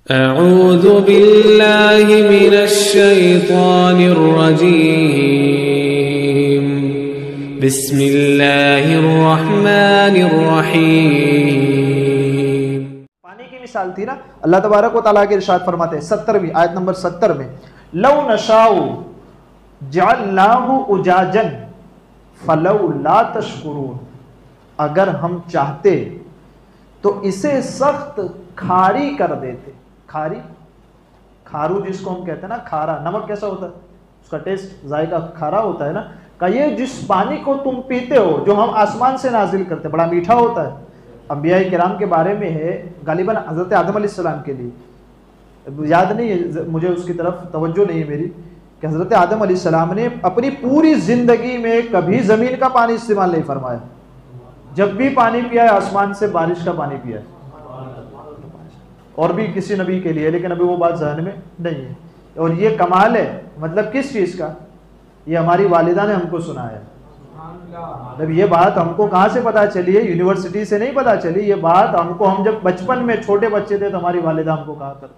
अऊज़ु बिल्लाहि मिनश्शैतानिर्रजीम बिस्मिल्लाहिर्रहमानिर्रहीम। पानी की मिसाल थी ना, अल्लाह तबारक व तआला के इरशाद फरमाते हैं 70वीं आयत नंबर 70 में, लौ नशाउ जअलनाहु उजाजन फलौ ला तशकुरून, अगर हम चाहते तो इसे सख्त खारी कर देते। खारी, खारू जिसको हम कहते हैं ना, खारा नमक कैसा होता है, उसका टेस्ट जायका खारा होता है ना। का ये जिस पानी को तुम पीते हो, जो हम आसमान से नाजिल करते, बड़ा मीठा होता है। अंबिया किराम के बारे में है, गालिबन हज़रत आदम अलैहिस्सलाम के लिए, याद नहीं है मुझे, उसकी तरफ तवज्जो नहीं है मेरी, कि हज़रत आदम अलैहिस्सलाम ने अपनी पूरी ज़िंदगी में कभी ज़मीन का पानी इस्तेमाल नहीं फरमाया। जब भी पानी पिया है आसमान से बारिश का पानी पिया है, और भी किसी नबी के लिए, लेकिन अभी वो बात ज़हन में नहीं है। और ये कमाल है, मतलब किस चीज़ का, ये हमारी वालिदा ने हमको सुनाया। जब ये बात हमको कहाँ से पता चली है, यूनिवर्सिटी से नहीं पता चली, ये बात हमको, हम जब बचपन में छोटे बच्चे थे तो हमारी वालिदा हमको कहा करती।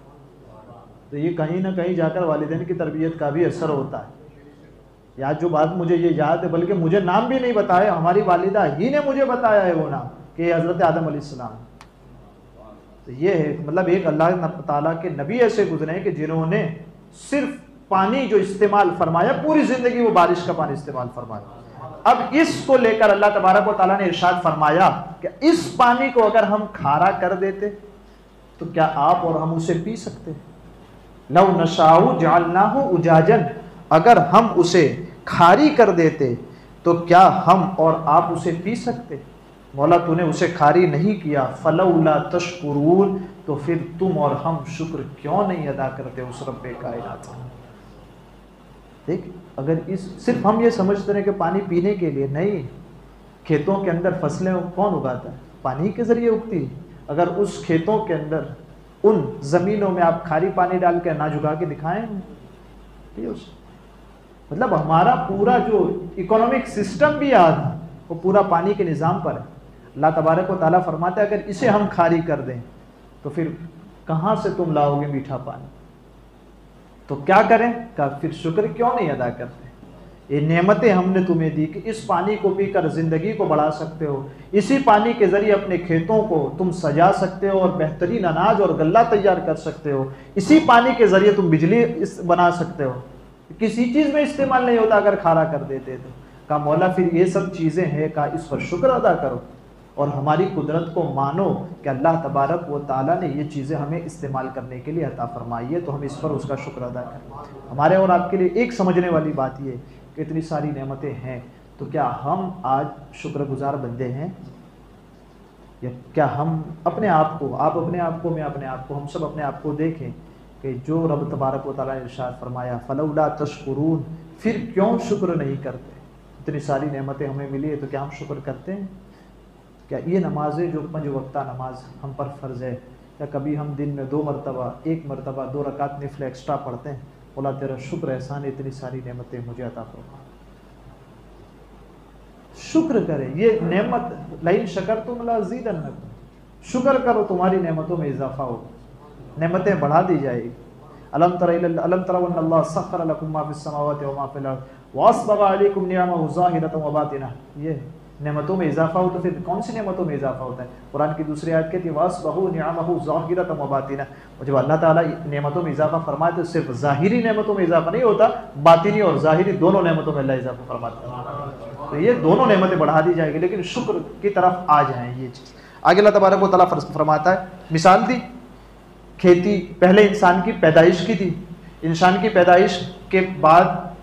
तो ये कहीं ना कहीं जाकर वालिदैन की तरबियत का भी असर होता है। याद जो बात मुझे ये याद है, बल्कि मुझे नाम भी नहीं बताया, हमारी वालिदा ही ने मुझे बताया है वो नाम, कि हज़रत आदम अलैहिस्सलाम। तो ये है, मतलब एक अल्लाह ताला के नबी ऐसे गुजरे हैं कि जिन्होंने सिर्फ पानी जो इस्तेमाल फरमाया, पूरी ज़िंदगी वो बारिश का पानी इस्तेमाल फरमाया। अब इसको लेकर अल्लाह तबारक व तआला ने इरशाद फरमाया कि इस पानी को अगर हम खारा कर देते तो क्या आप और हम उसे पी सकते? लौ नशाउ जअलनाहु उजाजन, अगर हम उसे खारी कर देते तो क्या हम और आप उसे पी सकते? मौला तूने उसे खारी नहीं किया, फलौला तशकुरून, तो फिर तुम और हम शुक्र क्यों नहीं अदा करते उस रब्बे कायनात। देख, अगर इस सिर्फ हम ये समझते हैं कि पानी पीने के लिए नहीं, खेतों के अंदर फसलें कौन उगाता है? पानी के जरिए उगती है। अगर उस खेतों के अंदर, उन जमीनों में आप खारी पानी डाल के अनाज उगा के दिखाएं, मतलब हमारा पूरा जो इकोनॉमिक सिस्टम भी आधा वो पूरा पानी के निज़ाम पर है। अल्लाह तबारक व तआला फरमाता है अगर इसे हम खारी कर दें तो फिर कहाँ से तुम लाओगे मीठा पानी? तो क्या करें? का फिर शुक्र क्यों नहीं अदा करते? ये नेमतें हमने तुम्हें दी कि इस पानी को पीकर ज़िंदगी को बढ़ा सकते हो, इसी पानी के ज़रिए अपने खेतों को तुम सजा सकते हो और बेहतरीन अनाज और गल्ला तैयार कर सकते हो, इसी पानी के ज़रिए तुम बिजली बना सकते हो। किसी चीज़ में इस्तेमाल नहीं होता अगर खारा कर देते तो। का मौला फिर ये सब चीज़ें हैं, का इस पर शुक्र अदा करो और हमारी कुदरत को मानो कि अल्लाह तबारक व तआला ने ये चीज़ें हमें इस्तेमाल करने के लिए अता फरमाई है, तो हम इस पर उसका शुक्र अदा करें। हमारे और आपके लिए एक समझने वाली बात ये कि इतनी सारी नेमतें हैं, तो क्या हम आज शुक्रगुजार बंदे हैं? या क्या हम अपने आप को, आप अपने आप को, मैं अपने आप को, हम सब अपने आप को देखें कि जो रब तबारक व तआला ने इरशाद फरमाया फलौला तशकुरून, फिर क्यों शुक्र नहीं करते? इतनी सारी नेमतें हमें मिली है तो क्या हम शुक्र करते हैं? क्या ये नमाज़ें जो 5 वक्ता नमाज हम पर फ़र्ज़ है, या कभी हम दिन में 2 मरतबा, 1 मरतबा 2 रकात निफल एक्स्ट्रा पढ़ते हैं? बोला तेरा शुक्र एहसान, इतनी सारी नेमतें मुझे अता फरमा। शुक्र करें, ये नेमत, लइन शकरतुम लअज़ीदन्नकुम, शुक्र करो तुम्हारी नेमतों में इजाफा होगा, नेमतें बढ़ा दी जाएगी। अलम तरा अन्नल्लाह सख्खर लकुम मा फिस समावाति व मा फिल अर्द वअस्बग़ अलैकुम निअमहु ज़ाहिरतन व बातिना। ये नेमतों में इजाफा हो तो फिर कौन सी नेमतों में इजाफा होता है? कुरान की दूसरी आयत कहती है वअस्बग़ निअमहु ज़ाहिरतन व बातिना। और जब अल्लाह ताला नेमतों में इजाफा फरमाए तो सिर्फ ज़ाहिरी नेमतों में इजाफा नहीं होता, बातिनी और ज़ाहिरी दोनों नेमतों में अल्लाह इजाफा फरमाता है। तो ये दोनों नेमतें बढ़ा दी जाएगी, लेकिन शुक्र की तरफ आ जाएँ ये चीज़। आगे अल्लाह तबारक व तआला फरमाता है, मिसाल दी खेती पहले इंसान की पैदाइश की थी, इंसान की पैदाइश के बाद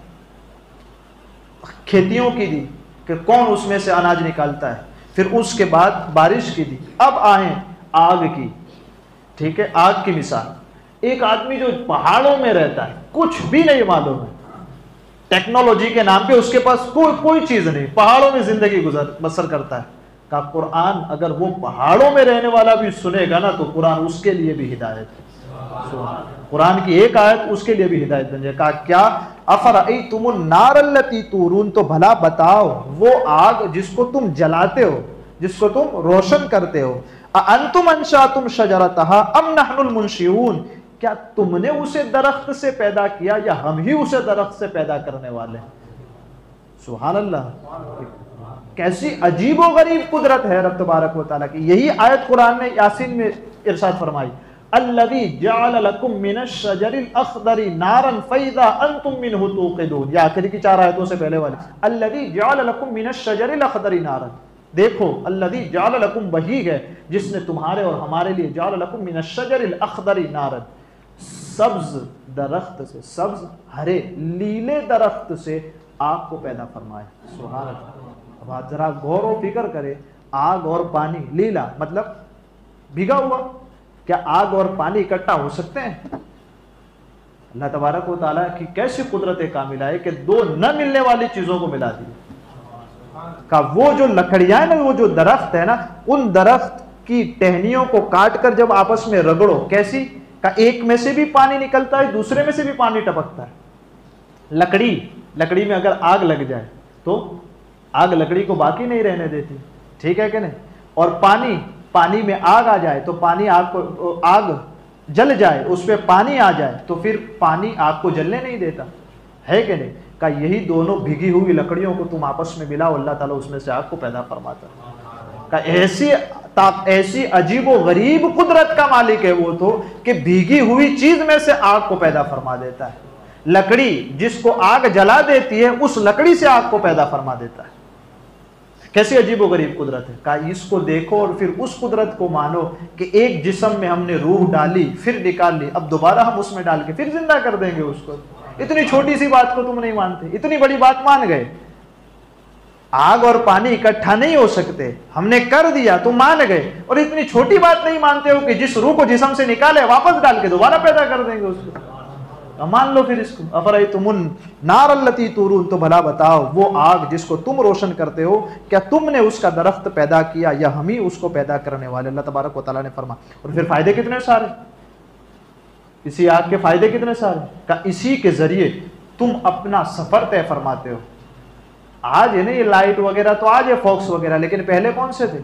खेतियों की दी कि कौन उसमें से अनाज निकालता है, फिर उसके बाद बारिश की दी, अब आए आग की। ठीक है, आग की मिसाल, एक आदमी जो पहाड़ों में रहता है, कुछ भी नहीं मालूम है, टेक्नोलॉजी के नाम पे उसके पास कोई चीज नहीं, पहाड़ों में जिंदगी बसर करता है। का कुरान अगर वो पहाड़ों में रहने वाला भी सुनेगा ना तो कुरान उसके लिए भी हिदायत है। कुरान की एक आयत उसके लिए भी हिदायत बन जाए। कहा क्या? अफरअयतुमुन नारल्लती तूरून, तो भला बताओ वो आग जिसको तुम जलाते हो, जिसको तुम रोशन करते हो, अंतुम अंशातुम शजरतहा अम नहनुल मुनशिऊन, क्या तुमने उसे दरख्त से पैदा किया या हम ही उसे दरख्त से पैदा करने वाले हैं। सुभान अल्लाह, कैसी अजीबो गरीब कुदरत है रब तबारक व तआला की। यही आयत कुरान में यासीन में इरशाद फरमाई, अल्लज़ी जअल लकुम मिनश शजरिल अखदरी नारन फइज़ा अंतुम मिन्हु तूक़िदून। ये आखिरी की 4 आयतों से पहले वाली, अल्लज़ी जअल लकुम मिनश शजरिल अखदरी नारन। देखो, अल्लज़ी जअल लकुम वही है जिसने तुम्हारे और हमारे लिए, जअल लकुम मिनश शजरिल अखदरी नारन, सब्ज दरख्त से, सब्ज हरे लीले दरख्त से आग को पैदा फरमाया। सुभान अल्लाह। अब आप जरा गौर और फिक्र करें, आग और पानी लीला मतलब भीगा हुआ, क्या आग और पानी इकट्ठा हो सकते हैं? अल्लाह तबारक व तआला की कैसी कुदरत कामिला है कि 2 न मिलने वाली चीजों को मिला दी। का वो जो लकड़ियां है ना, वो जो दरख्त है ना, उन दरख्त की टहनियों को काट कर जब आपस में रगड़ो, कैसी का एक में से भी पानी निकलता है, दूसरे में से भी पानी टपकता है। लकड़ी में अगर आग लग जाए तो आग लकड़ी को बाकी नहीं रहने देती, ठीक है कि नहीं। और पानी में आग आ जाए तो पानी आग जल जाए, उस पर पानी आ जाए तो फिर पानी आग को जलने नहीं देता, है कि नहीं। का यही दोनों भीगी हुई लकड़ियों को तुम आपस में मिलाओ, अल्लाह ताला उसमें से आग को पैदा फरमाता है। का ऐसी अजीबो गरीब कुदरत का मालिक है वो तो, कि भीगी हुई चीज में से आग को पैदा फरमा देता है। लकड़ी जिसको आग जला देती है, उस लकड़ी से आग को पैदा फरमा देता है। कैसी अजीबो गरीब कुदरत है। का इसको देखो और फिर उस कुदरत को मानो कि एक जिस्म में हमने रूह डाली, फिर निकाल ली, अब दोबारा हम उसमें डाल के फिर जिंदा कर देंगे उसको। इतनी छोटी सी बात को तुम नहीं मानते, इतनी बड़ी बात मान गए। आग और पानी इकट्ठा नहीं हो सकते, हमने कर दिया तुम मान गए, और इतनी छोटी बात नहीं मानते हो कि जिस रूह को जिस्म से निकाले वापस डाल के दोबारा पैदा कर देंगे उसको। तो मान लो फिर इसको, अफरअयतुमुन नार अल्लती तूरून, तो भला बताओ वो आग जिसको तुम रोशन करते हो, क्या तुमने उसका दरख्त पैदा किया या हम ही उसको पैदा करने वाले। अल्लाह तबारक व तआला ने फरमा। और फिर फायदे कितने सारे, इसी आग के फायदे कितने सारे। का इसी के जरिए तुम अपना सफर तय फरमाते हो। आज है ना ये लाइट वगैरह, तो आज है फॉक्स वगैरह, लेकिन पहले कौन से थे।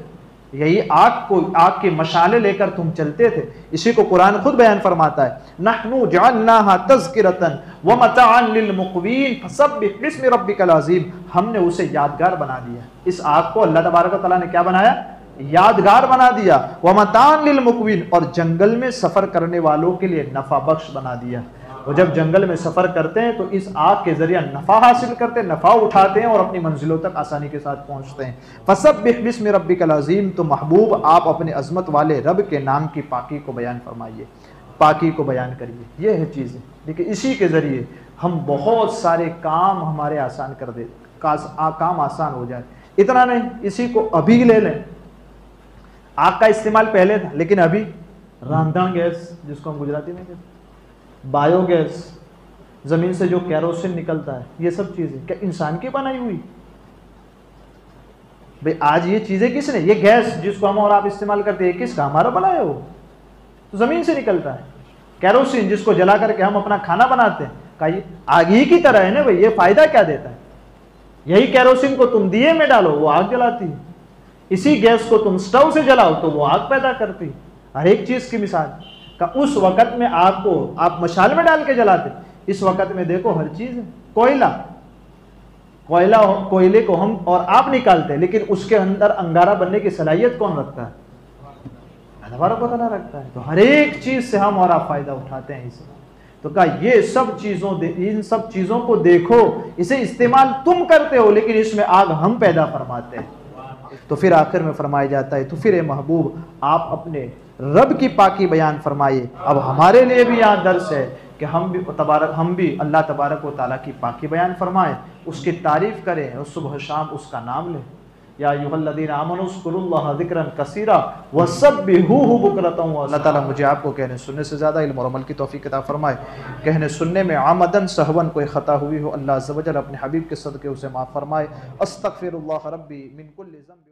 यही आग के मशाले लेकर तुम चलते थे। इसी को कुरान खुद बयान फरमाता है, नहनु जअलनाहा तज़किरतन व मताअन लिलमुक़वीन फसब्बिह बिस्मि रब्बिकल अज़ीम। हमने उसे यादगार बना दिया। इस आग को अल्लाह तबारक व तआला ने क्या बनाया, यादगार बना दिया। व मताअन लिलमुक़वीन, और जंगल में सफर करने वालों के लिए नफा बख्श बना दिया। वो जब जंगल में सफर करते हैं तो इस आग के जरिए नफा हासिल करते हैं, नफा उठाते हैं और अपनी मंजिलों तक आसानी के साथ पहुंचते हैं। फसब्बिह बिस्मि रब्बिकल अज़ीम, तो महबूब आप अपने अजमत वाले रब के नाम की पाकी को बयान फरमाइए, पाकी को बयान करिए। ये है चीज़ें, देखिए इसी के जरिए हम बहुत सारे काम हमारे आसान कर दे, काम आसान हो जाए। इतना नहीं, इसी को अभी ले लें, आग का इस्तेमाल पहले था, लेकिन अभी रांधन गैस जिसको हम गुजराती में कहते हैं, बायोगैस, जमीन से जो कैरोसिन निकलता है, ये सब चीजें क्या इंसान की बनाई हुई। भाई आज ये चीजें किसने, ये गैस जिसको हम और आप इस्तेमाल करते हैं, किसका, हमारा बनाया हो, तो जमीन से निकलता है। कैरोसिन जिसको जला करके हम अपना खाना बनाते हैं, का ये आग ही की तरह है ना भाई। ये फायदा क्या देता है, यही कैरोसिन को तुम दिए में डालो वो आग जलाती है, इसी गैस को तुम स्टोव से जलाओ तो वो आग पैदा करती है। हर एक चीज की मिसाल का उस वक़्त में आग को आप मशाल में डाल के जलाते, इस वक़्त में देखो हर चीज है। कोयले को हम और आप निकालते हैं, लेकिन उसके अंदर अंगारा बनने की सलाहियत कौन रखता है, अल्लाह को तआला रखता है। तो हर एक चीज से हम और आप फायदा उठाते हैं इसे। तो कहा ये सब चीजों, इन सब चीजों को देखो, इसे इस्तेमाल तुम करते हो, लेकिन इसमें आग हम पैदा फरमाते हैं। तो फिर आखिर में फरमाया जाता है, तो फिर महबूब आप अपने रब की पाकी बयान फरमाइए। अब हमारे लिए भी यहाँ दर्स है कि हम भी अल्लाह तबारक व तआला की पाकी बयान फरमाएं, उसकी तारीफ करें और सुबह शाम उसका नाम लें। या अय्युहल्लज़ीना आमनू उज़्कुरुल्लाह ज़िक्रन कसीरा वसब्बिहूहु बुकरतन। अल्लाह ताला मुझे आपको कहने सुनने से ज़्यादा इल्म और अमल की तौफीक अता फरमाए। कहने सुनने में आमदन सहवन कोई ख़ता हुई हो, अल्लाह अज़्ज़ व जल अपने हबीब के सदक़े उसे माफ़ फरमाए। अस्तग़फिरुल्लाह रब्बी मिन कुल्लि ज़ंब।